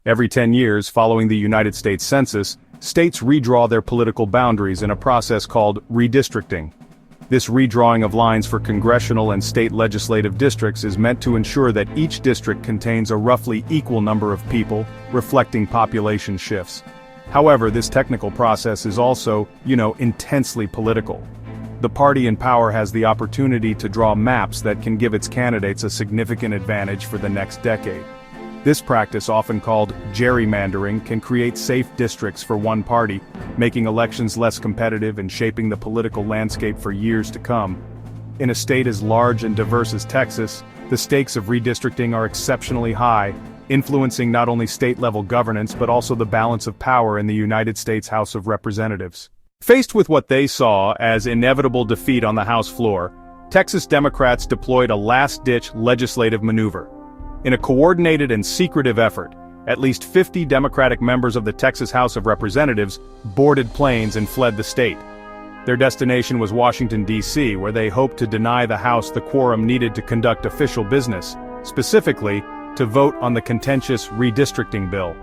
Every 10 years following the United States Census, states redraw their political boundaries in a process called redistricting. This redrawing of lines for congressional and state legislative districts is meant to ensure that each district contains a roughly equal number of people, reflecting population shifts. However, this technical process is also, intensely political. The party in power has the opportunity to draw maps that can give its candidates a significant advantage for the next decade. This practice, often called gerrymandering, can create safe districts for one party, making elections less competitive and shaping the political landscape for years to come. In a state as large and diverse as Texas, the stakes of redistricting are exceptionally high, influencing not only state-level governance but also the balance of power in the United States House of Representatives. Faced with what they saw as inevitable defeat on the House floor, Texas Democrats deployed a last-ditch legislative maneuver. In a coordinated and secretive effort, at least 50 Democratic members of the Texas House of Representatives boarded planes and fled the state. Their destination was Washington, D.C., where they hoped to deny the House the quorum needed to conduct official business, specifically, to vote on the contentious redistricting bill.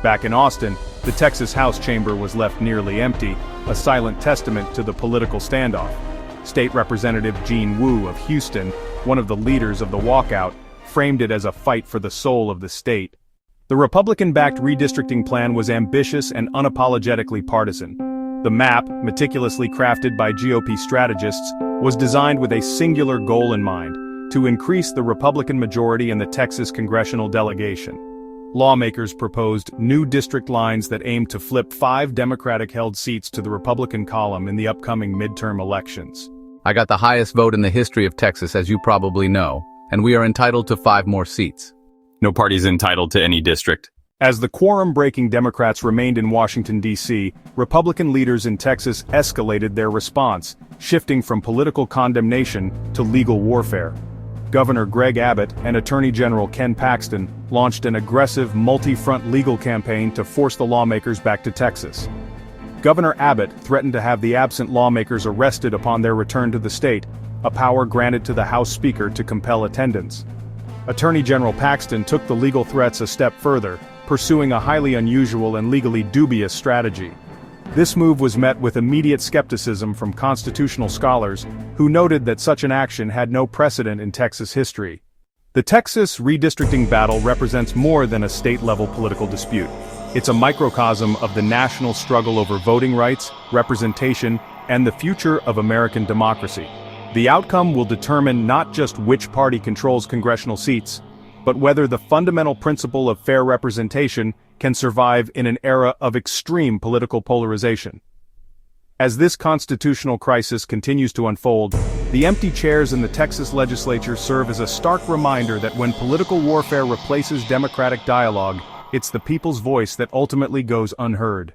Back in Austin, the Texas House chamber was left nearly empty, a silent testament to the political standoff. State Representative Gene Wu of Houston, one of the leaders of the walkout, framed it as a fight for the soul of the state. The Republican-backed redistricting plan was ambitious and unapologetically partisan. The map, meticulously crafted by GOP strategists, was designed with a singular goal in mind: to increase the Republican majority in the Texas congressional delegation. Lawmakers proposed new district lines that aimed to flip 5 Democratic-held seats to the Republican column in the upcoming midterm elections. I got the highest vote in the history of Texas, as you probably know, and we are entitled to 5 more seats. No party's entitled to any district. As the quorum-breaking Democrats remained in Washington, D.C., Republican leaders in Texas escalated their response, shifting from political condemnation to legal warfare. Governor Greg Abbott and Attorney General Ken Paxton launched an aggressive multi-front legal campaign to force the lawmakers back to Texas. Governor Abbott threatened to have the absent lawmakers arrested upon their return to the state, a power granted to the House Speaker to compel attendance. Attorney General Paxton took the legal threats a step further, pursuing a highly unusual and legally dubious strategy. This move was met with immediate skepticism from constitutional scholars, who noted that such an action had no precedent in Texas history. The Texas redistricting battle represents more than a state-level political dispute. It's a microcosm of the national struggle over voting rights, representation, and the future of American democracy. The outcome will determine not just which party controls congressional seats, but whether the fundamental principle of fair representation can survive in an era of extreme political polarization. As this constitutional crisis continues to unfold, the empty chairs in the Texas legislature serve as a stark reminder that when political warfare replaces democratic dialogue, it's the people's voice that ultimately goes unheard.